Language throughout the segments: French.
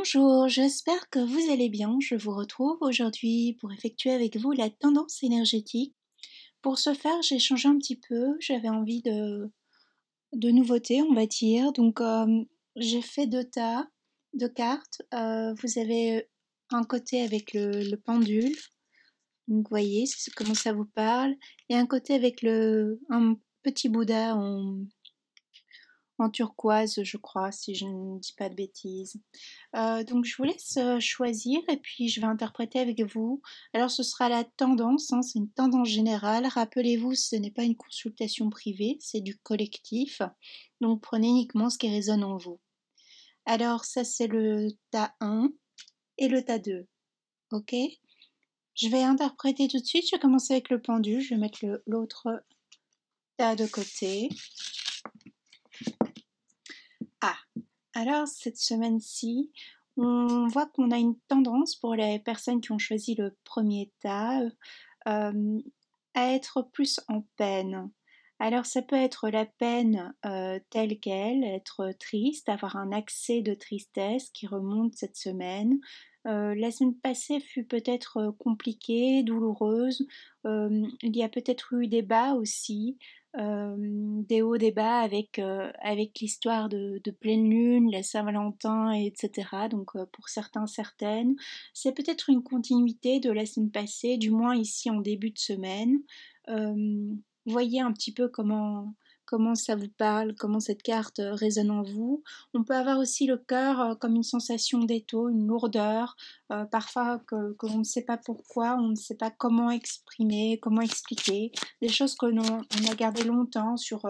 Bonjour, j'espère que vous allez bien. Je vous retrouve aujourd'hui pour effectuer avec vous la tendance énergétique. Pour ce faire, j'ai changé un petit peu, j'avais envie de nouveautés, on va dire. Donc, j'ai fait deux tas de cartes. Vous avez un côté avec le pendule, donc vous voyez comment ça vous parle, et un côté avec un petit Bouddha en turquoise, je crois, si je ne dis pas de bêtises. Donc je vous laisse choisir et puis je vais interpréter avec vous. Alors ce sera la tendance, hein, c'est une tendance générale. Rappelez-vous, ce n'est pas une consultation privée, c'est du collectif. Donc prenez uniquement ce qui résonne en vous. Alors ça c'est le tas 1 et le tas 2. Ok? Je vais interpréter tout de suite. Je vais commencer avec le pendule. Je vais mettre l'autre tas de côté. Ah, alors cette semaine-ci, on voit qu'on a une tendance pour les personnes qui ont choisi le premier tas à être plus en peine. Alors ça peut être la peine telle qu'elle, être triste, avoir un accès de tristesse qui remonte cette semaine. La semaine passée fut peut-être compliquée, douloureuse. Il y a peut-être eu des bas aussi, des hauts, des bas avec l'histoire de pleine lune, la Saint-Valentin, etc. Donc pour certains, certaines, c'est peut-être une continuité de la semaine passée, du moins ici en début de semaine. Voyez un petit peu comment ça vous parle, comment cette carte résonne en vous. On peut avoir aussi le cœur comme une sensation d'étau, une lourdeur, parfois que l'on ne sait pas pourquoi, on ne sait pas comment exprimer, comment expliquer, des choses que l'on a gardées longtemps sur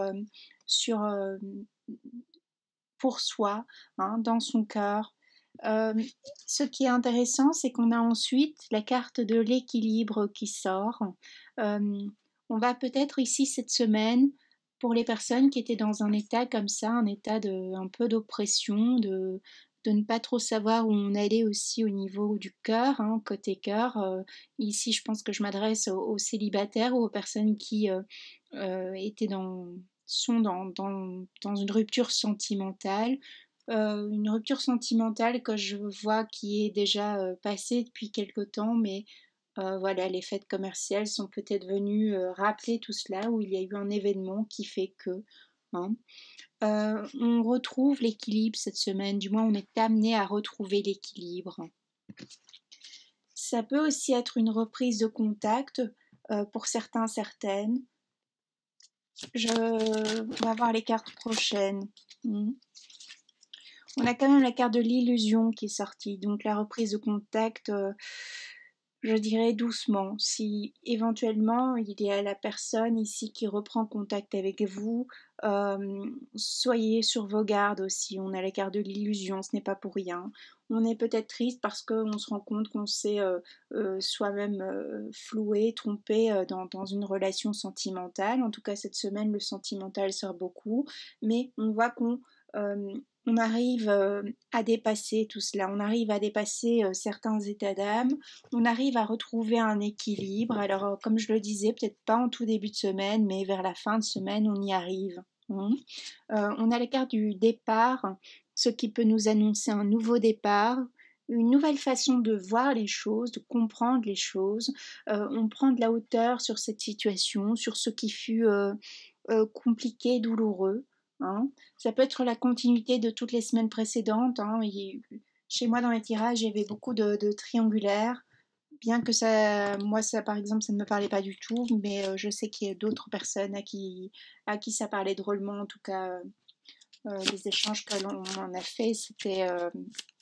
pour soi, hein, dans son cœur. Euh, Ce qui est intéressant, c'est qu'on a ensuite la carte de l'équilibre qui sort. Euh, on va peut-être ici cette semaine, pour les personnes qui étaient dans un état comme ça, un état un peu d'oppression, de ne pas trop savoir où on allait aussi au niveau du cœur, hein, côté cœur. Ici, je pense que je m'adresse aux célibataires ou aux personnes qui étaient sont dans une rupture sentimentale. Une rupture sentimentale que je vois qui est déjà passée depuis quelque temps, mais voilà, les fêtes commerciales sont peut-être venues rappeler tout cela, où il y a eu un événement qui fait que. Hein. On retrouve l'équilibre cette semaine, du moins on est amené à retrouver l'équilibre. Ça peut aussi être une reprise de contact pour certains, certaines. On va voir les cartes prochaines. On a quand même la carte de l'illusion qui est sortie, donc la reprise de contact, je dirais doucement. Si éventuellement il y a la personne ici qui reprend contact avec vous, soyez sur vos gardes aussi. On a la carte de l'illusion, ce n'est pas pour rien. On est peut-être triste parce qu'on se rend compte qu'on s'est soi-même floué, trompé dans une relation sentimentale. En tout cas, cette semaine, le sentimental sort beaucoup, mais on voit on arrive à dépasser tout cela, on arrive à dépasser certains états d'âme, on arrive à retrouver un équilibre. Alors, comme je le disais, peut-être pas en tout début de semaine, mais vers la fin de semaine, on y arrive. On a la carte du départ, ce qui peut nous annoncer un nouveau départ, une nouvelle façon de voir les choses, de comprendre les choses. On prend de la hauteur sur cette situation, sur ce qui fut compliqué, douloureux. Hein. Ça peut être la continuité de toutes les semaines précédentes. Hein. Chez moi, dans les tirages, il y avait beaucoup de triangulaires. Bien que moi, ça, par exemple, ça ne me parlait pas du tout, mais je sais qu'il y a d'autres personnes à qui ça parlait drôlement. En tout cas, les échanges que l'on en a fait, c'était,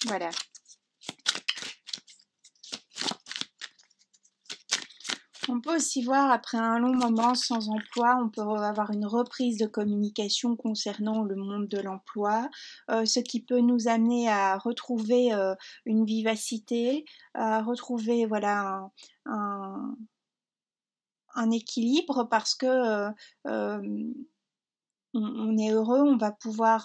voilà. On peut aussi voir, après un long moment sans emploi, on peut avoir une reprise de communication concernant le monde de l'emploi, ce qui peut nous amener à retrouver une vivacité, à retrouver voilà, un équilibre parce que on est heureux, on va pouvoir,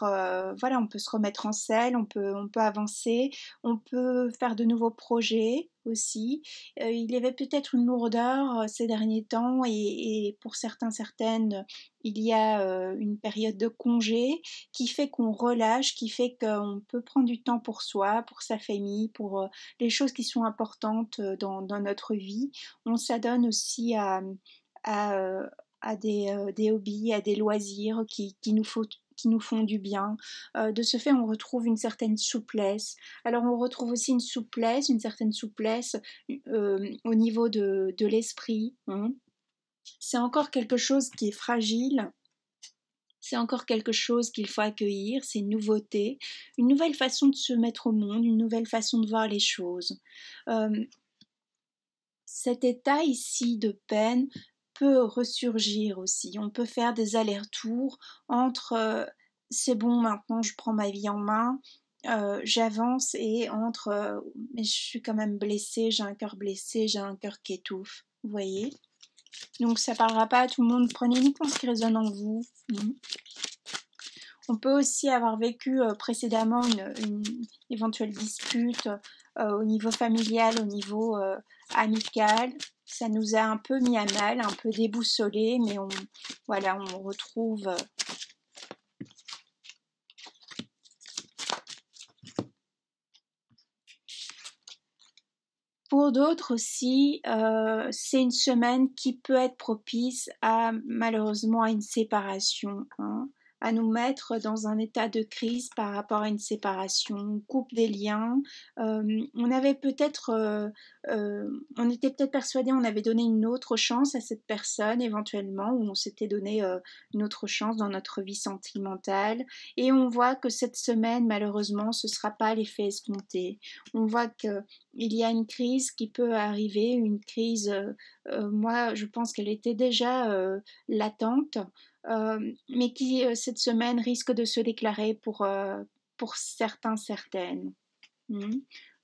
voilà, on peut se remettre en selle, on peut avancer, on peut faire de nouveaux projets. aussi. Il y avait peut-être une lourdeur ces derniers temps et pour certains, certaines, il y a une période de congé qui fait qu'on relâche, qui fait qu'on peut prendre du temps pour soi, pour sa famille, pour les choses qui sont importantes dans notre vie. On s'adonne aussi à, euh, à des hobbies, à des loisirs qui nous font du bien. De ce fait, on retrouve une certaine souplesse. Alors, on retrouve aussi une certaine souplesse au niveau de l'esprit, hein. C'est encore quelque chose qui est fragile, c'est encore quelque chose qu'il faut accueillir, c'est une nouveauté, une nouvelle façon de se mettre au monde, une nouvelle façon de voir les choses. Euh, Cet état ici de peine peut ressurgir aussi. On peut faire des allers-retours entre c'est bon, maintenant je prends ma vie en main, j'avance et entre mais je suis quand même blessée, j'ai un cœur blessé, j'ai un cœur qui étouffe. Vous voyez? Donc ça parlera pas à tout le monde, prenez uniquement ce qui résonne en vous. On peut aussi avoir vécu précédemment une éventuelle dispute au niveau familial, au niveau amical. Ça nous a un peu mis à mal, un peu déboussolé, mais voilà, on retrouve. Pour d'autres aussi, c'est une semaine qui peut être propice à malheureusement à une séparation, hein, à nous mettre dans un état de crise par rapport à une séparation, on coupe des liens. On avait peut-être, on était peut-être persuadé, on avait donné une autre chance à cette personne éventuellement, ou on s'était donné une autre chance dans notre vie sentimentale, et on voit que cette semaine, malheureusement, ce ne sera pas l'effet escompté. On voit que il y a une crise qui peut arriver, une crise, moi je pense qu'elle était déjà latente, mais qui cette semaine risque de se déclarer pour certains, certaines.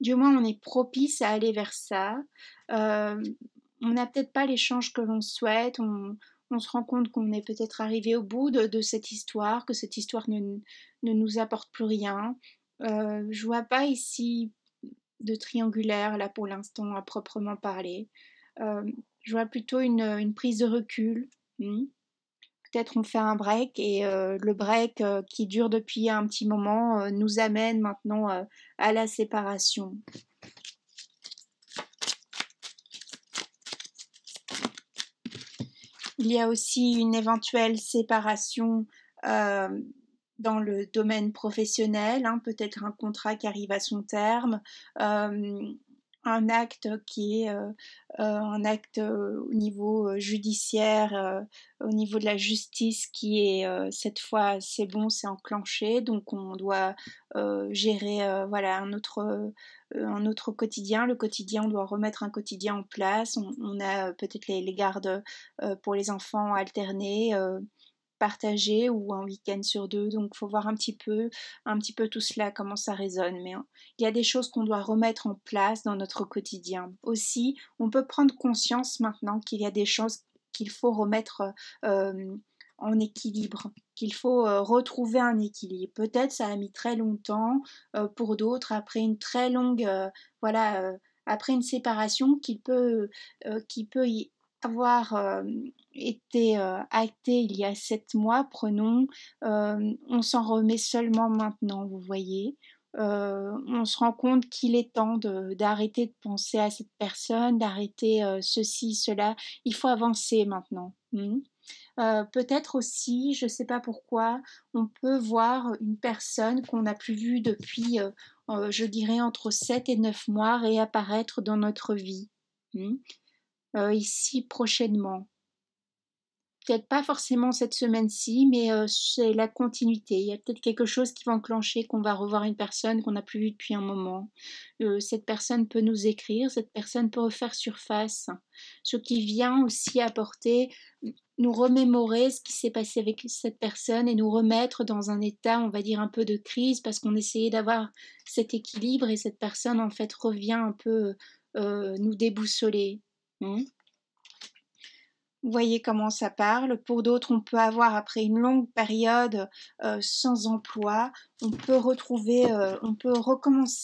Du moins on est propice à aller vers ça. Euh, on n'a peut-être pas l'échange que l'on souhaite, on se rend compte qu'on est peut-être arrivé au bout de cette histoire, que cette histoire ne nous apporte plus rien. Je vois pas ici de triangulaire, là pour l'instant, à proprement parler. Je vois plutôt une prise de recul. Peut-être on fait un break et le break qui dure depuis un petit moment nous amène maintenant à la séparation. Il y a aussi une éventuelle séparation euh, dans le domaine professionnel, hein, peut-être un contrat qui arrive à son terme, un acte qui est un acte au niveau judiciaire, au niveau de la justice qui est cette fois c'est bon, c'est enclenché, donc on doit gérer voilà un autre quotidien. Le quotidien, on doit remettre un quotidien en place. On a peut-être les gardes pour les enfants alternés, partagés ou un week-end sur deux. Donc, il faut voir un petit peu tout cela, comment ça résonne. Mais il y a des choses qu'on doit remettre en place dans notre quotidien. Aussi, on peut prendre conscience maintenant qu'il y a des choses qu'il faut remettre en équilibre, qu'il faut retrouver un équilibre. Peut-être ça a mis très longtemps pour d'autres, après une très longue, voilà, après une séparation qui peut y avoir été acté il y a 7 mois, prenons, on s'en remet seulement maintenant, vous voyez. On se rend compte qu'il est temps d'arrêter de penser à cette personne, d'arrêter ceci, cela. Il faut avancer maintenant. Peut-être aussi, je ne sais pas pourquoi, on peut voir une personne qu'on n'a plus vue depuis, je dirais, entre 7 et 9 mois réapparaître dans notre vie, ici prochainement. Peut-être pas forcément cette semaine-ci, mais c'est la continuité. Il y a peut-être quelque chose qui va enclencher, qu'on va revoir une personne qu'on n'a plus vue depuis un moment. Cette personne peut nous écrire, cette personne peut refaire surface. Ce qui vient aussi apporter, nous remémorer ce qui s'est passé avec cette personne et nous remettre dans un état, on va dire, un peu de crise parce qu'on essayait d'avoir cet équilibre et cette personne, en fait, revient un peu nous déboussoler. Vous voyez comment ça parle. Pour d'autres, on peut avoir après une longue période sans emploi, on peut recommencer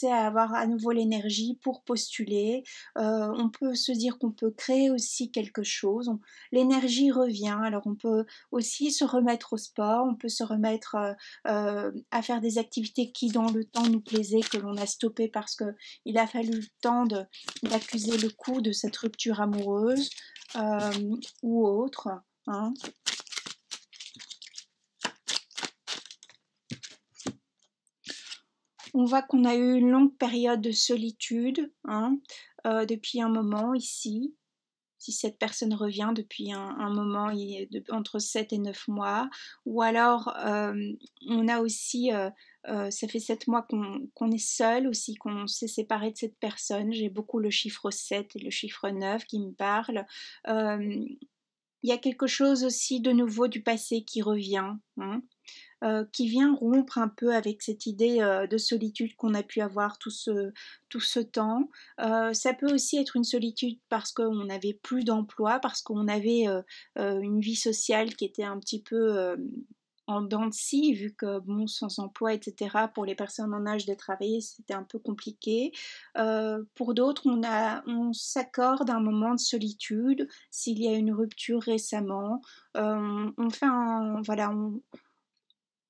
à avoir à nouveau l'énergie pour postuler. On peut se dire qu'on peut créer aussi quelque chose. L'énergie revient. Alors on peut aussi se remettre au sport. On peut se remettre à faire des activités qui dans le temps nous plaisaient, que l'on a stoppé parce que il a fallu le temps d'accuser le coup de cette rupture amoureuse. Ou autre, hein. On voit qu'on a eu une longue période de solitude, hein, depuis un moment ici. Si cette personne revient depuis un moment, entre 7 et 9 mois, ou alors on a aussi, ça fait 7 mois qu'on est seul aussi, qu'on s'est séparé de cette personne. J'ai beaucoup le chiffre 7 et le chiffre 9 qui me parlent. Il y a quelque chose aussi de nouveau du passé qui revient, hein, qui vient rompre un peu avec cette idée de solitude qu'on a pu avoir tout ce temps. Ça peut aussi être une solitude parce qu'on n'avait plus d'emploi, parce qu'on avait une vie sociale qui était un petit peu en dents de scie, vu que bon, sans emploi, etc., pour les personnes en âge de travailler, c'était un peu compliqué. Pour d'autres, on s'accorde un moment de solitude s'il y a une rupture récemment. On fait voilà,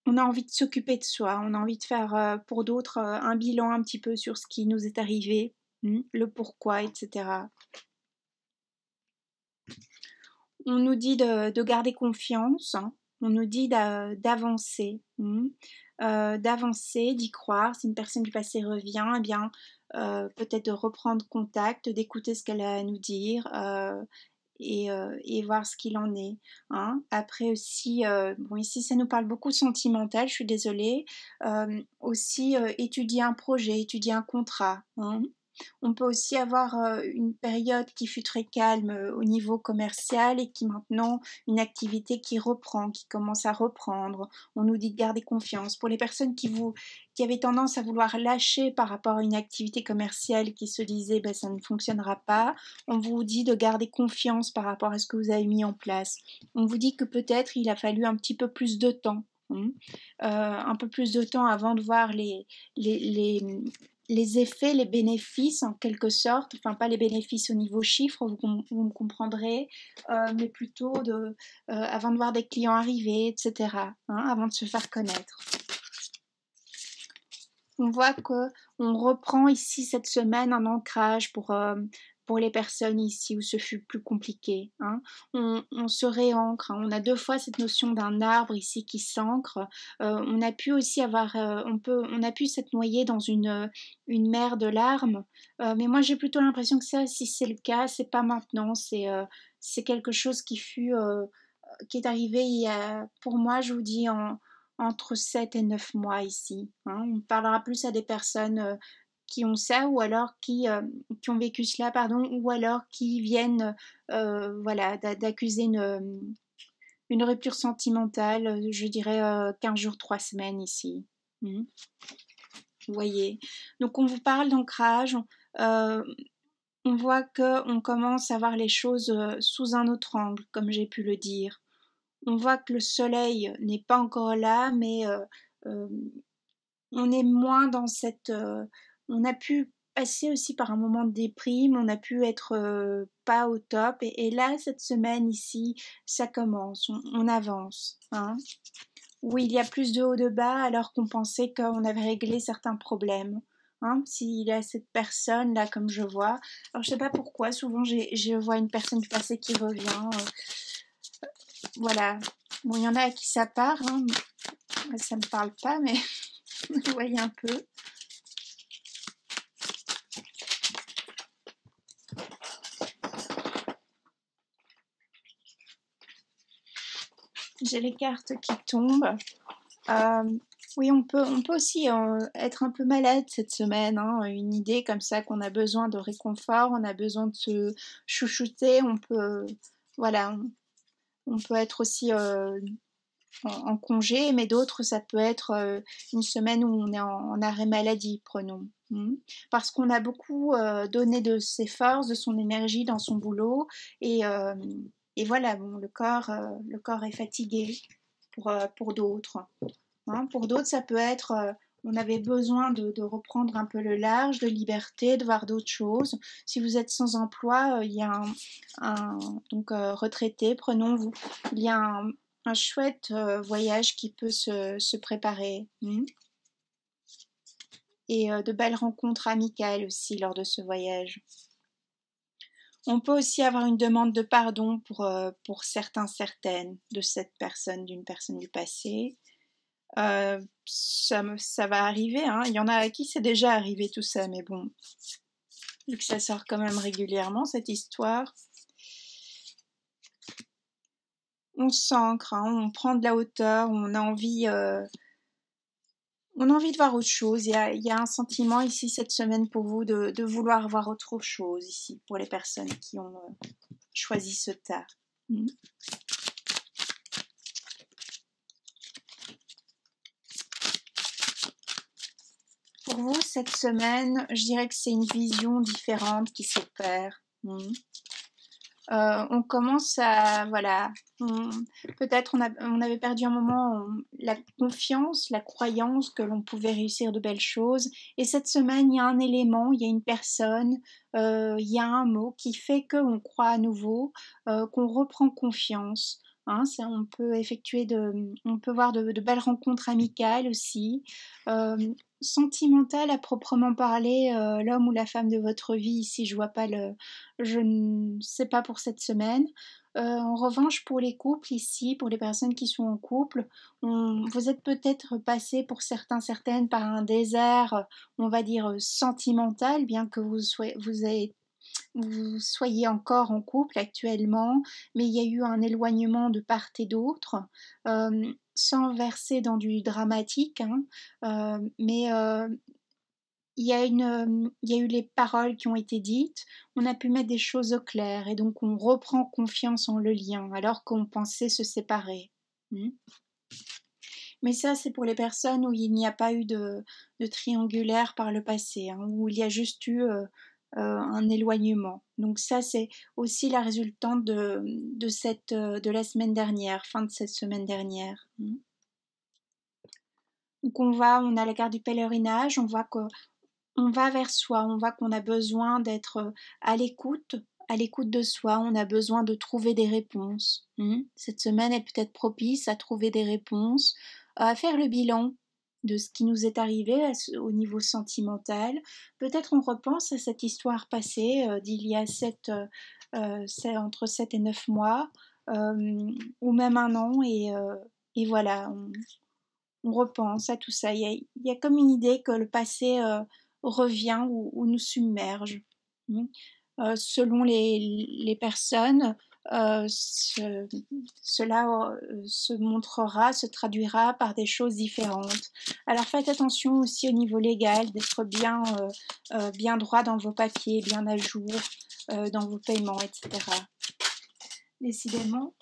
on a envie de s'occuper de soi, on a envie de faire pour d'autres un bilan un petit peu sur ce qui nous est arrivé, le pourquoi, etc. On nous dit de garder confiance, hein. On nous dit d'avancer, d'avancer, d'y croire. Si une personne du passé revient, eh bien, peut-être de reprendre contact, d'écouter ce qu'elle a à nous dire et voir ce qu'il en est, hein. Après aussi, bon ici ça nous parle beaucoup sentimental, je suis désolée, aussi étudier un projet, étudier un contrat, hein. On peut aussi avoir une période qui fut très calme au niveau commercial et qui maintenant une activité qui reprend, qui commence à reprendre. On nous dit de garder confiance. Pour les personnes qui avaient tendance à vouloir lâcher par rapport à une activité commerciale qui se disait ben, ça ne fonctionnera pas, on vous dit de garder confiance par rapport à ce que vous avez mis en place. On vous dit que peut-être il a fallu un petit peu plus de temps. Un peu plus de temps avant de voir les, les effets, les bénéfices en quelque sorte, enfin pas les bénéfices au niveau chiffre, vous me comprendrez, mais plutôt avant de voir des clients arriver, etc., hein, avant de se faire connaître. On voit qu'on reprend ici cette semaine un ancrage pour les personnes ici où ce fut plus compliqué, hein. On se réancre, hein. On a deux fois cette notion d'un arbre ici qui s'ancre. On a pu aussi avoir, on a pu s'être noyé dans une mer de larmes. Mais moi j'ai plutôt l'impression que ça, si c'est le cas, c'est pas maintenant, c'est quelque chose qui est arrivé il y a, pour moi, je vous dis, entre 7 et 9 mois ici, hein. On parlera plus à des personnes qui ont ça ou alors qui ont vécu cela, pardon, ou alors qui viennent voilà, d'accuser une rupture sentimentale, je dirais 15 jours, 3 semaines ici. Vous voyez. Donc on vous parle d'ancrage. Euh, on voit qu'on commence à voir les choses sous un autre angle, comme j'ai pu le dire. On voit que le soleil n'est pas encore là, mais euh, on est moins dans cette... on a pu passer aussi par un moment de déprime, on a pu être pas au top, et là, cette semaine ici, ça commence, on avance, hein. Oui, il y a plus de haut de bas alors qu'on pensait qu'on avait réglé certains problèmes. Hein, s'il y a cette personne là comme je vois, alors je sais pas pourquoi, souvent je vois une personne du passé qui revient, voilà. Bon, il y en a à qui ça part, hein. Ça me parle pas, mais vous voyez un peu. J'ai les cartes qui tombent. Oui, on peut aussi être un peu malade cette semaine, hein, une idée comme ça qu'on a besoin de réconfort, on a besoin de se chouchouter, on peut, voilà, on peut être aussi en congé, mais d'autres, ça peut être une semaine où on est en arrêt maladie, prenons. Parce qu'on a beaucoup donné de ses forces, de son énergie dans son boulot, et Et voilà, bon, le corps est fatigué pour d'autres. Hein. Pour d'autres, ça peut être, on avait besoin de reprendre un peu le large, de liberté, de voir d'autres choses. Si vous êtes sans emploi, il y a donc retraité, prenons-vous, il y a un chouette voyage qui peut se préparer. Et de belles rencontres amicales aussi lors de ce voyage. On peut aussi avoir une demande de pardon pour certains, certaines de cette personne, d'une personne du passé. Ça va arriver, hein. Il y en a à qui c'est déjà arrivé tout ça, mais bon, vu que ça sort quand même régulièrement, cette histoire, on s'ancre, hein, on prend de la hauteur, on a envie de voir autre chose. Il y a un sentiment ici cette semaine pour vous de vouloir voir autre chose ici, pour les personnes qui ont choisi ce tas. Pour vous, cette semaine, je dirais que c'est une vision différente qui s'opère. On commence à, voilà, peut-être on avait perdu un moment la confiance, la croyance que l'on pouvait réussir de belles choses. Et cette semaine, il y a un élément, il y a une personne, il y a un mot qui fait qu'on croit à nouveau, qu'on reprend confiance. Hein, ça, on peut voir de belles rencontres amicales aussi. Sentimentales à proprement parler, l'homme ou la femme de votre vie, ici je vois pas je ne sais pas pour cette semaine. En revanche, pour les couples ici, pour les personnes qui sont en couple, vous êtes peut-être passé pour certains, certaines par un désert, on va dire sentimental, bien que vous soyez encore en couple actuellement, mais il y a eu un éloignement de part et d'autre, sans verser dans du dramatique, hein, mais il y a eu les paroles qui ont été dites, on a pu mettre des choses au clair et donc on reprend confiance en le lien alors qu'on pensait se séparer. Mais ça, c'est pour les personnes où il n'y a pas eu de triangulaire par le passé, hein, où il y a juste eu un éloignement. Donc ça, c'est aussi la résultante de la semaine dernière, fin de cette semaine dernière. Donc on a la carte du pèlerinage, on voit qu'on va vers soi, on voit qu'on a besoin d'être à l'écoute de soi, on a besoin de trouver des réponses. Cette semaine est peut-être propice à trouver des réponses, à faire le bilan de ce qui nous est arrivé au niveau sentimental. Peut-être on repense à cette histoire passée d'il y a entre 7 et 9 mois, ou même un an, et voilà, on repense à tout ça. Il y a comme une idée que le passé revient ou nous submerge. Selon les personnes, cela se montrera, se traduira par des choses différentes. Alors faites attention aussi au niveau légal, d'être bien droit dans vos papiers, bien à jour dans vos paiements, etc. Décidément,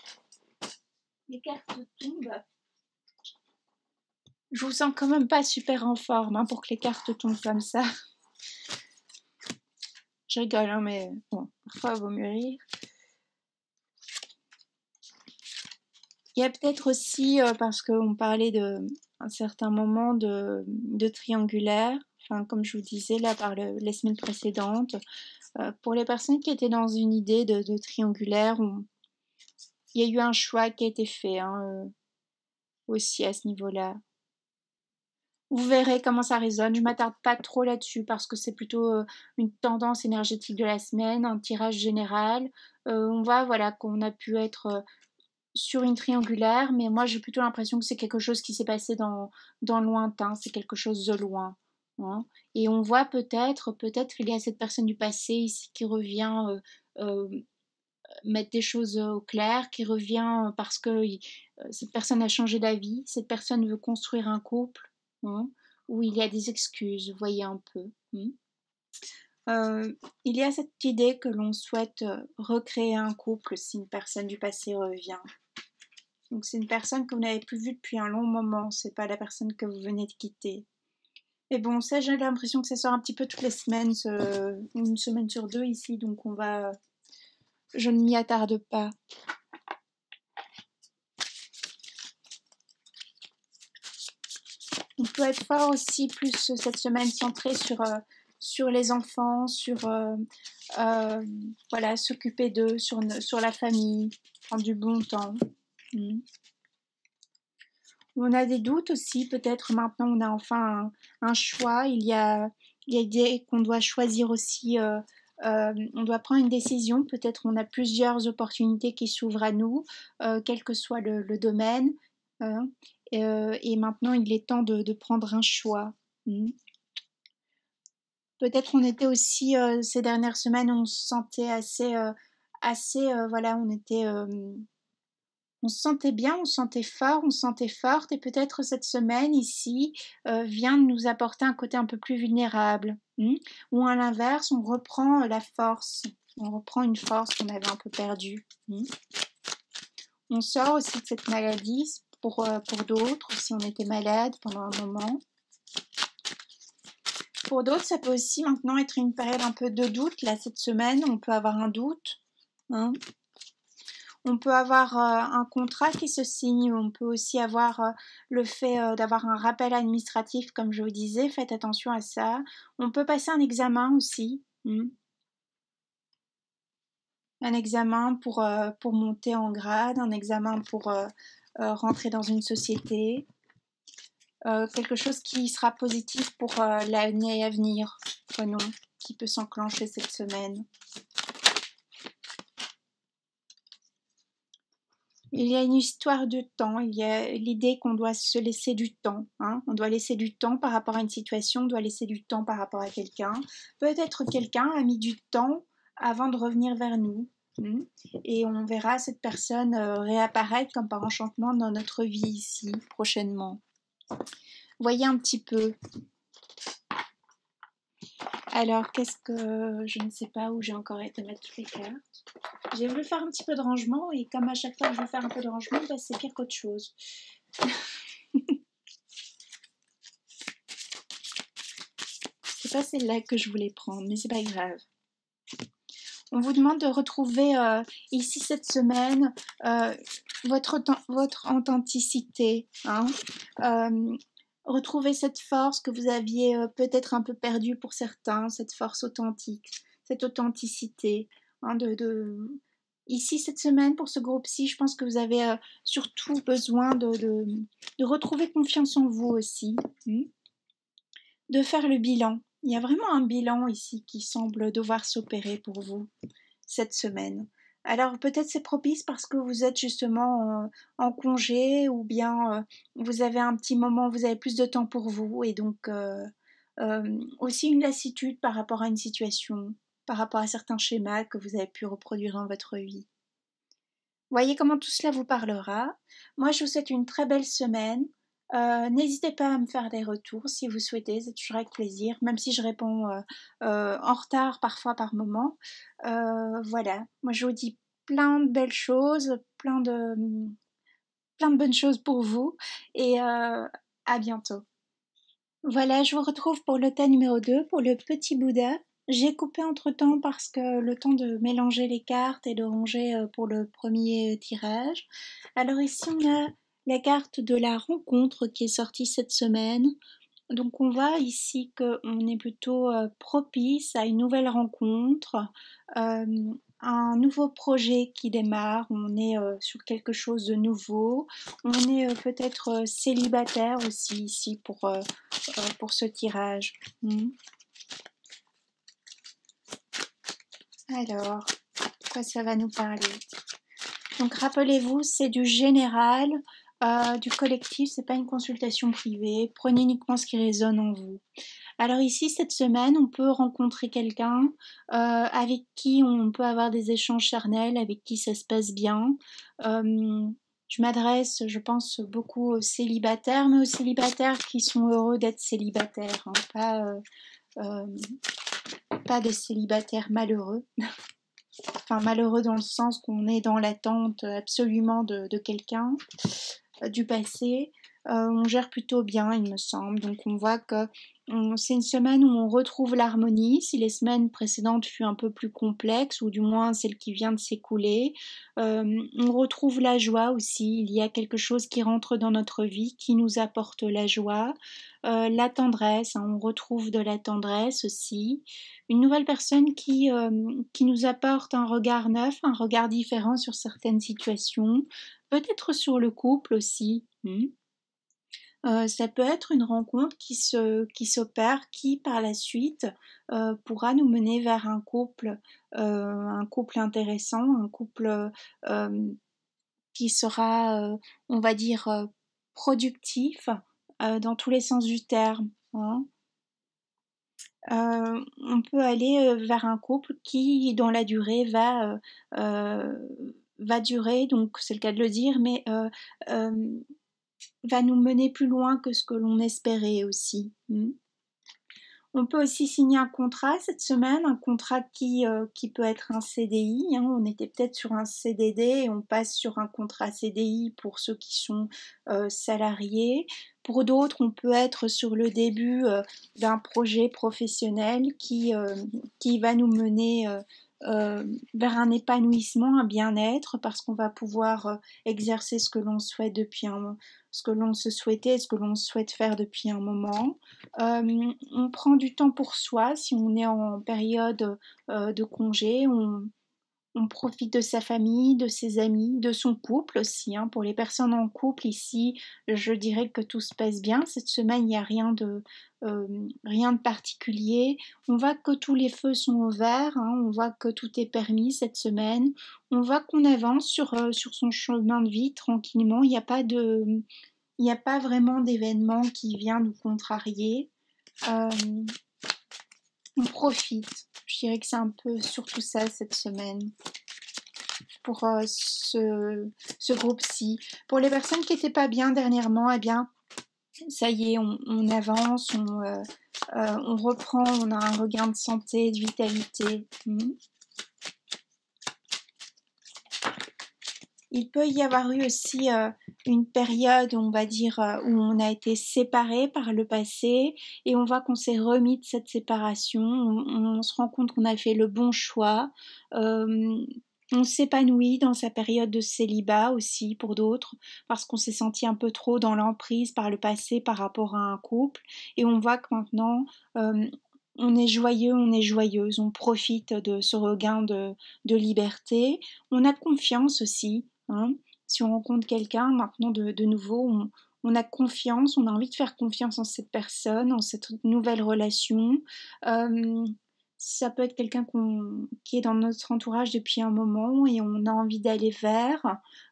les cartes tombent. Je vous sens quand même pas super en forme, hein, pour que les cartes tombent comme ça. Je rigole, hein, mais bon, parfois il vaut mieux rire. Il y a peut-être aussi, parce qu'on parlait un certain moment de triangulaire, enfin, comme je vous disais là par les semaines précédentes, pour les personnes qui étaient dans une idée de triangulaire, il y a eu un choix qui a été fait, hein, aussi à ce niveau-là. Vous verrez comment ça résonne. Je ne m'attarde pas trop là-dessus parce que c'est plutôt une tendance énergétique de la semaine, un tirage général. On voit, voilà, qu'on a pu être sur une triangulaire, mais moi j'ai plutôt l'impression que c'est quelque chose qui s'est passé dans le lointain, c'est quelque chose de loin. Hein. Et on voit peut-être qu'il y a cette personne du passé ici qui revient mettre des choses au clair, qui revient parce que cette personne a changé d'avis, cette personne veut construire un couple, hein, où il y a des excuses, vous voyez un peu. Il y a cette idée que l'on souhaite recréer un couple si une personne du passé revient. Donc c'est une personne que vous n'avez plus vue depuis un long moment, c'est pas la personne que vous venez de quitter. Mais bon, ça j'ai l'impression que ça sort un petit peu toutes les semaines, une semaine sur deux ici, donc je ne m'y attarde pas. Il peut être fort aussi plus cette semaine centrée sur les enfants, voilà, s'occuper d'eux, sur la famille, prendre du bon temps. On a des doutes aussi, peut-être maintenant on a enfin un choix, il y a l'idée qu'on doit choisir aussi, on doit prendre une décision, peut-être on a plusieurs opportunités qui s'ouvrent à nous, quel que soit le domaine, hein, et maintenant il est temps de prendre un choix. Peut-être on était aussi, ces dernières semaines, on se sentait voilà, on se sentait bien, on se sentait fort, on se sentait forte, et peut-être cette semaine ici vient de nous apporter un côté un peu plus vulnérable. Ou à l'inverse, on reprend la force, on reprend une force qu'on avait un peu perdue. On sort aussi de cette maladie pour d'autres, si on était malade pendant un moment. Pour d'autres, ça peut aussi maintenant être une période un peu de doute. Là, cette semaine, on peut avoir un doute. On peut avoir un contrat qui se signe, on peut aussi avoir le fait d'avoir un rappel administratif, comme je vous disais, faites attention à ça. On peut passer un examen aussi, un examen pour monter en grade, un examen pour rentrer dans une société, quelque chose qui sera positif pour l'année à venir, qui peut s'enclencher cette semaine. Il y a une histoire de temps, il y a l'idée qu'on doit se laisser du temps. On doit laisser du temps par rapport à une situation, on doit laisser du temps par rapport à quelqu'un. Peut-être quelqu'un a mis du temps avant de revenir vers nous. Et on verra cette personne réapparaître comme par enchantement dans notre vie ici, prochainement. Voyez un petit peu. Alors, qu'est-ce que... Je ne sais pas où j'ai encore été mettre toutes les cartes. J'ai voulu faire un petit peu de rangement, et comme à chaque fois que je veux faire un peu de rangement, bah, c'est pire qu'autre chose. C'est pas celle-là que je voulais prendre, mais c'est pas grave. On vous demande de retrouver ici cette semaine votre authenticité. Retrouver cette force que vous aviez peut-être un peu perdue pour certains, cette force authentique, cette authenticité. Ici, cette semaine, pour ce groupe-ci, je pense que vous avez surtout besoin de retrouver confiance en vous aussi, de faire le bilan. Il y a vraiment un bilan ici qui semble devoir s'opérer pour vous cette semaine. Alors peut-être c'est propice parce que vous êtes justement en congé, ou bien vous avez un petit moment, vous avez plus de temps pour vous, et donc aussi une lassitude par rapport à une situation, par rapport à certains schémas que vous avez pu reproduire dans votre vie. Voyez comment tout cela vous parlera. Moi, je vous souhaite une très belle semaine. N'hésitez pas à me faire des retours si vous souhaitez, c'est toujours avec plaisir, même si je réponds en retard parfois par moment. Voilà, moi je vous dis plein de belles choses, plein de bonnes choses pour vous, et à bientôt. Voilà, je vous retrouve pour le tas numéro 2, pour le petit Bouddha. J'ai coupé entre-temps parce que le temps de mélanger les cartes et de ranger pour le premier tirage. Alors ici, on a la carte de la rencontre qui est sortie cette semaine. Donc on voit ici qu'on est plutôt propice à une nouvelle rencontre, un nouveau projet qui démarre, on est sur quelque chose de nouveau, on est peut-être célibataire aussi ici pour ce tirage. Alors, de quoi ça va nous parler? Donc rappelez-vous, c'est du général, du collectif, c'est pas une consultation privée, prenez uniquement ce qui résonne en vous. Alors ici, cette semaine, on peut rencontrer quelqu'un avec qui on peut avoir des échanges charnels, avec qui ça se passe bien. Je m'adresse, je pense, beaucoup aux célibataires, mais aux célibataires qui sont heureux d'être célibataires, pas des célibataires malheureux. Enfin, malheureux dans le sens qu'on est dans l'attente absolument de quelqu'un du passé. On gère plutôt bien, il me semble. Donc on voit que C'est une semaine où on retrouve l'harmonie. Si les semaines précédentes furent un peu plus complexes, ou du moins celle qui vient de s'écouler, on retrouve la joie aussi. Il y a quelque chose qui rentre dans notre vie, qui nous apporte la joie, la tendresse, hein, on retrouve de la tendresse aussi. Une nouvelle personne qui nous apporte un regard neuf, un regard différent sur certaines situations, peut-être sur le couple aussi. Ça peut être une rencontre qui s'opère, qui par la suite pourra nous mener vers un couple intéressant, un couple qui sera, on va dire, productif dans tous les sens du terme, hein. On peut aller vers un couple qui, dans la durée, va durer, donc c'est le cas de le dire, mais va nous mener plus loin que ce que l'on espérait aussi. On peut aussi signer un contrat cette semaine, un contrat qui peut être un CDI, hein. On était peut-être sur un CDD et on passe sur un contrat CDI pour ceux qui sont salariés. Pour d'autres, on peut être sur le début d'un projet professionnel qui va nous mener vers un épanouissement, un bien-être, parce qu'on va pouvoir exercer ce que l'on souhaite ce que l'on se souhaitait, ce que l'on souhaite faire depuis un moment. On prend du temps pour soi si on est en période de congé. On profite de sa famille, de ses amis, de son couple aussi, hein. Pour les personnes en couple ici, je dirais que tout se passe bien. Cette semaine, il n'y a rien de particulier. On voit que tous les feux sont au vert, hein. On voit que tout est permis cette semaine. On voit qu'on avance sur son chemin de vie tranquillement. Il n'y a pas vraiment d'événement qui vient nous contrarier. Euh, on profite. Je dirais que c'est un peu surtout ça cette semaine pour ce groupe-ci. Pour les personnes qui n'étaient pas bien dernièrement, eh bien, ça y est, on avance, on reprend, on a un regain de santé, de vitalité. Il peut y avoir eu aussi une période, on va dire, où on a été séparés par le passé et on voit qu'on s'est remis de cette séparation. On se rend compte qu'on a fait le bon choix. On s'épanouit dans sa période de célibat aussi pour d'autres parce qu'on s'est senti un peu trop dans l'emprise par le passé par rapport à un couple et on voit que maintenant on est joyeux, on est joyeuse, on profite de ce regain de liberté. On a confiance aussi, hein. Si on rencontre quelqu'un maintenant de nouveau, on a confiance, on a envie de faire confiance en cette personne, en cette nouvelle relation. Euh, Ça peut être quelqu'un qui est dans notre entourage depuis un moment et on a envie d'aller vers.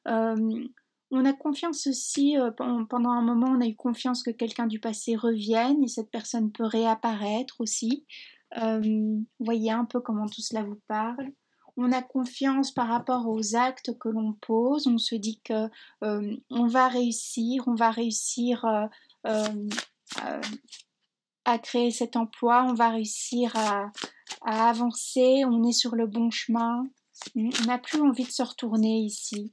Euh, on a confiance aussi, pendant un moment, on a eu confiance que quelqu'un du passé revienne et cette personne peut réapparaître aussi. Vous voyez un peu comment tout cela vous parle. On a confiance par rapport aux actes que l'on pose. On se dit que on va réussir euh, à créer cet emploi, on va réussir à avancer, on est sur le bon chemin. On n'a plus envie de se retourner ici.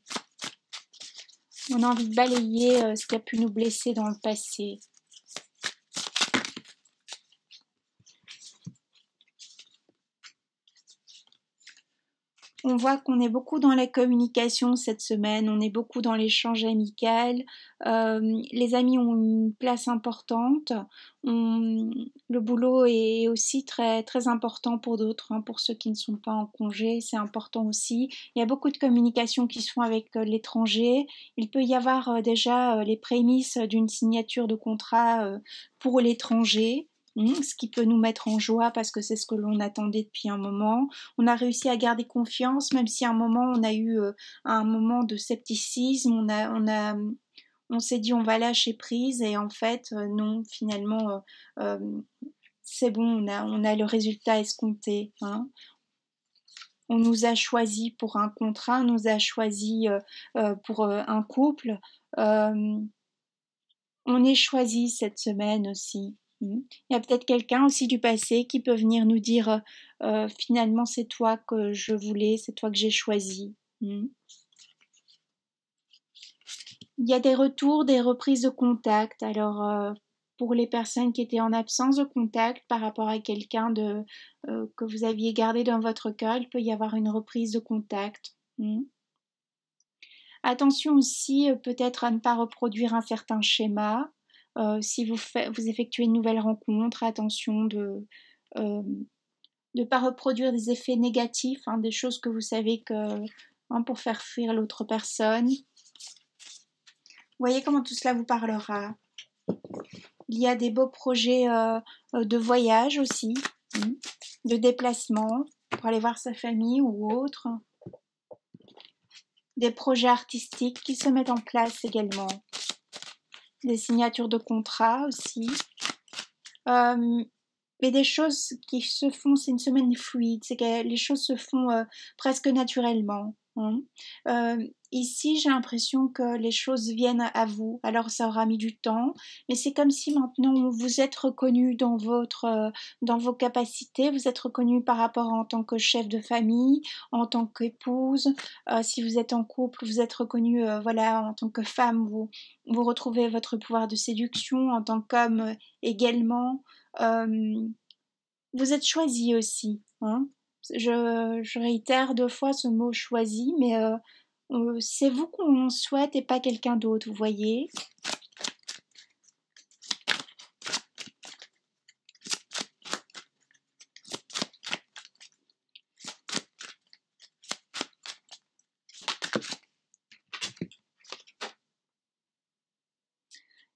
On a envie de balayer ce qui a pu nous blesser dans le passé. On voit qu'on est beaucoup dans la communication cette semaine, on est beaucoup dans l'échange amical. Les amis ont une place importante. Le boulot est aussi très, très important pour d'autres, hein, pour ceux qui ne sont pas en congé, c'est important aussi. Il y a beaucoup de communications qui se font avec l'étranger. Il peut y avoir déjà les prémices d'une signature de contrat pour l'étranger. Ce qui peut nous mettre en joie parce que c'est ce que l'on attendait depuis un moment. On a réussi à garder confiance, même si à un moment on a eu un moment de scepticisme, on s'est dit on va lâcher prise et en fait non, finalement c'est bon, on a le résultat escompté, hein. On nous a choisi pour un contrat, on nous a choisi pour un couple. Euh, on est choisi cette semaine aussi. Il y a peut-être quelqu'un aussi du passé qui peut venir nous dire finalement c'est toi que je voulais, c'est toi que j'ai choisi. Il y a des retours, des reprises de contact. Alors pour les personnes qui étaient en absence de contact par rapport à quelqu'un que vous aviez gardé dans votre cœur, il peut y avoir une reprise de contact. Attention aussi peut-être à ne pas reproduire un certain schéma. Si vous effectuez une nouvelle rencontre, attention de ne pas reproduire des effets négatifs, des choses que vous savez que pour faire fuir l'autre personne. Voyez comment tout cela vous parlera. Il y a des beaux projets de voyage aussi, de déplacement pour aller voir sa famille ou autre. Des projets artistiques qui se mettent en place également. Des signatures de contrats aussi. Mais des choses qui se font, c'est une semaine fluide, c'est que les choses se font presque naturellement. Ici, j'ai l'impression que les choses viennent à vous. Alors, ça aura mis du temps, mais c'est comme si maintenant vous êtes reconnu dans vos capacités, vous êtes reconnu par rapport en tant que chef de famille, en tant qu'épouse. Si vous êtes en couple, vous êtes reconnu, voilà, en tant que femme, vous retrouvez votre pouvoir de séduction, en tant qu'homme également. Vous êtes choisi aussi. Je réitère 2 fois ce mot choisi, mais c'est vous qu'on souhaite et pas quelqu'un d'autre, vous voyez.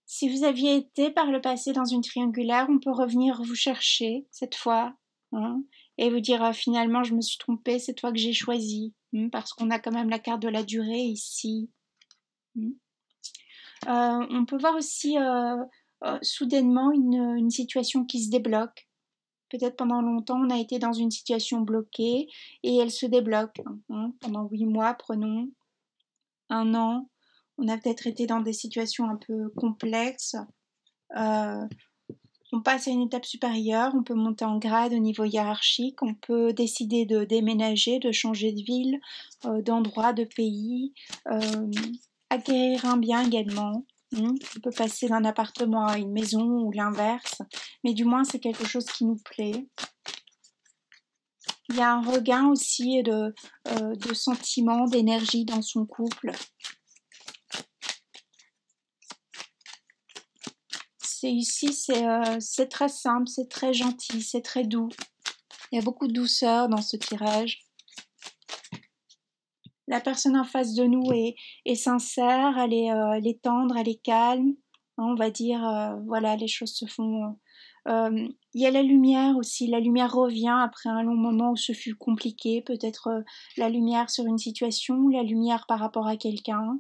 Si vous aviez été par le passé dans une triangulaire, on peut revenir vous chercher cette fois, et vous dire finalement je me suis trompée, c'est toi que j'ai choisi, parce qu'on a quand même la carte de la durée ici. On peut voir aussi soudainement une situation qui se débloque. Peut-être pendant longtemps on a été dans une situation bloquée et elle se débloque. Pendant 8 mois, prenons 1 an. On a peut-être été dans des situations un peu complexes. On passe à une étape supérieure, on peut monter en grade au niveau hiérarchique, on peut décider de déménager, de changer de ville, d'endroit, de pays, acquérir un bien également. On peut passer d'un appartement à une maison ou l'inverse, mais du moins c'est quelque chose qui nous plaît. Il y a un regain aussi de sentiments, d'énergie dans son couple. Ici, c'est très simple, c'est très gentil, c'est très doux. Il y a beaucoup de douceur dans ce tirage. La personne en face de nous est sincère, elle est tendre, elle est calme. On va dire, voilà, les choses se font. Il y a la lumière aussi. La lumière revient après un long moment où ce fut compliqué. Peut-être la lumière sur une situation, la lumière par rapport à quelqu'un.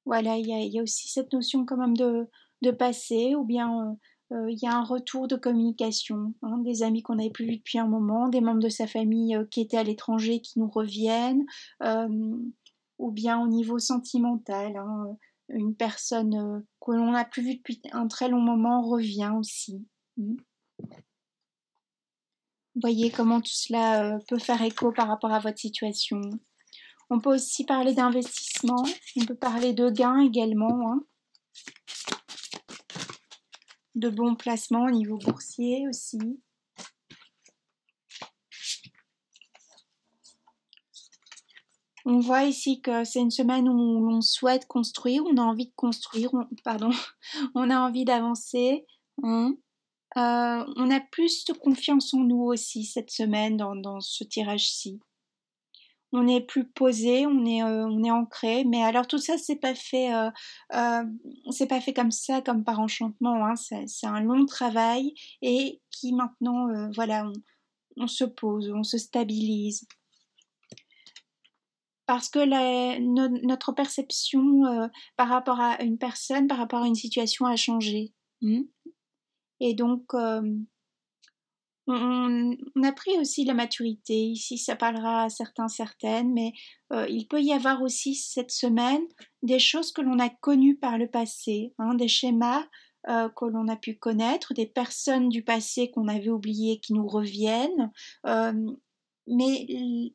Voilà, il y a aussi cette notion quand même de passé, ou bien il y a un retour de communication, des amis qu'on n'avait plus vus depuis un moment, des membres de sa famille qui étaient à l'étranger qui nous reviennent, ou bien au niveau sentimental, une personne que l'on n'a plus vue depuis un très long moment revient aussi. Vous voyez comment tout cela peut faire écho par rapport à votre situation. On peut aussi parler d'investissement, on peut parler de gains également, de bons placements au niveau boursier aussi. On voit ici que c'est une semaine où l'on souhaite construire, on a envie de construire, on a envie d'avancer. On a plus de confiance en nous aussi cette semaine dans ce tirage-ci. On est plus posé, on est ancré, mais alors tout ça c'est pas fait comme ça, comme par enchantement. C'est un long travail et qui maintenant, voilà, on se pose, on se stabilise. Parce que notre perception par rapport à une personne, par rapport à une situation a changé. Et donc, on a pris aussi la maturité. Ici, ça parlera à certains, certaines, mais il peut y avoir aussi cette semaine des choses que l'on a connues par le passé, des schémas que l'on a pu connaître, des personnes du passé qu'on avait oubliées qui nous reviennent. Mais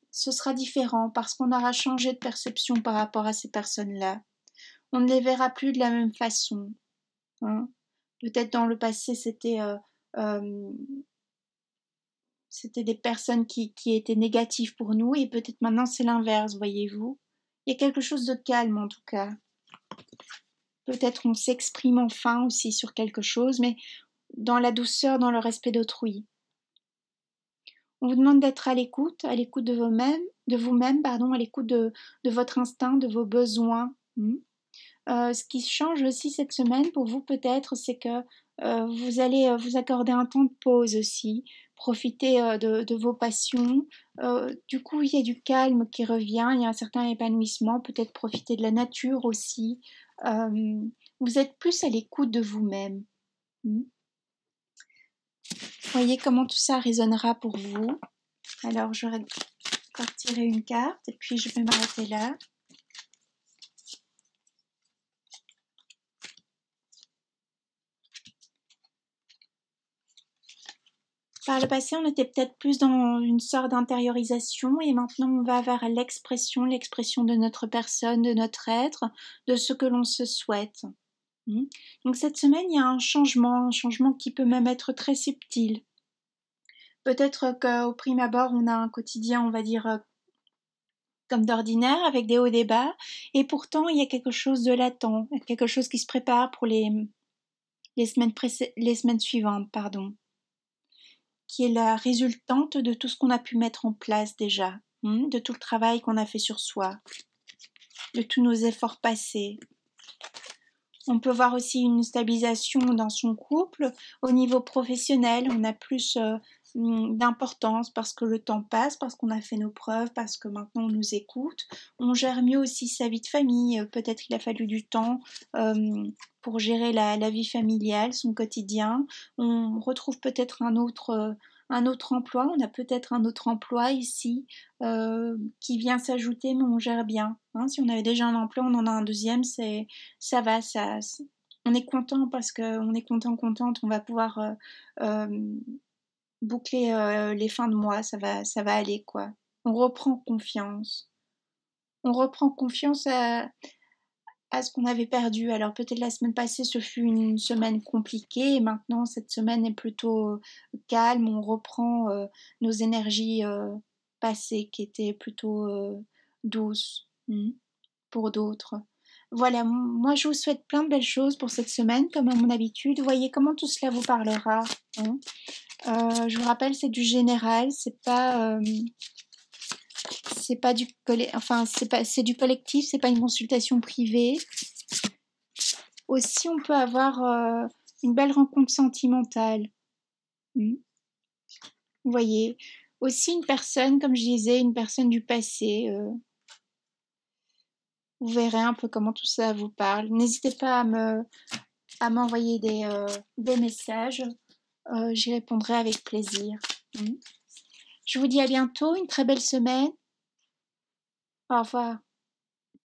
ce sera différent parce qu'on aura changé de perception par rapport à ces personnes-là. On ne les verra plus de la même façon. hein. Peut-être dans le passé, c'était des personnes qui étaient négatives pour nous et peut-être maintenant c'est l'inverse, voyez-vous. Il y a quelque chose de calme en tout cas. Peut-être on s'exprime enfin aussi sur quelque chose, mais dans la douceur, dans le respect d'autrui. On vous demande d'être à l'écoute de vous-même, pardon, à l'écoute de votre instinct, de vos besoins. Ce qui change aussi cette semaine pour vous peut-être, c'est que vous allez vous accorder un temps de pause aussi, profiter de vos passions. Du coup, il y a du calme qui revient, il y a un certain épanouissement, peut-être profiter de la nature aussi. Vous êtes plus à l'écoute de vous-même. Voyez comment tout ça résonnera pour vous. Alors, je vais encore tirer une carte et puis je vais m'arrêter là. Par le passé, on était peut-être plus dans une sorte d'intériorisation et maintenant on va vers l'expression de notre personne, de notre être, de ce que l'on se souhaite. Donc cette semaine, il y a un changement qui peut même être très subtil. Peut-être qu'au prime abord, on a un quotidien, on va dire, comme d'ordinaire, avec des hauts et des bas, et pourtant il y a quelque chose de latent, quelque chose qui se prépare pour les semaines suivantes, pardon, qui est la résultante de tout ce qu'on a pu mettre en place déjà, de tout le travail qu'on a fait sur soi, de tous nos efforts passés. On peut voir aussi une stabilisation dans son couple. Au niveau professionnel, on a plus d'importance parce que le temps passe, parce qu'on a fait nos preuves, parce que maintenant on nous écoute. On gère mieux aussi sa vie de famille. Peut-être qu'il a fallu du temps pour gérer la vie familiale, son quotidien. On retrouve peut-être un autre emploi. On a peut-être un autre emploi ici qui vient s'ajouter, mais on gère bien. Si on avait déjà un emploi, on en a un deuxième, ça va, on est content parce qu'on est contente, on va pouvoir boucler les fins de mois, ça va aller quoi. On reprend confiance. On reprend confiance à ce qu'on avait perdu. Alors peut-être la semaine passée, ce fut une semaine compliquée et maintenant cette semaine est plutôt calme. On reprend nos énergies passées qui étaient plutôt douces pour d'autres. Voilà, moi je vous souhaite plein de belles choses pour cette semaine, comme à mon habitude. Voyez comment tout cela vous parlera. Je vous rappelle, c'est du général, c'est pas du c'est du collectif, c'est pas une consultation privée. Aussi, on peut avoir une belle rencontre sentimentale. Vous voyez, aussi une personne, comme je disais, une personne du passé. Vous verrez un peu comment tout ça vous parle. N'hésitez pas à m'envoyer des messages. J'y répondrai avec plaisir. Je vous dis à bientôt, une très belle semaine. Au revoir.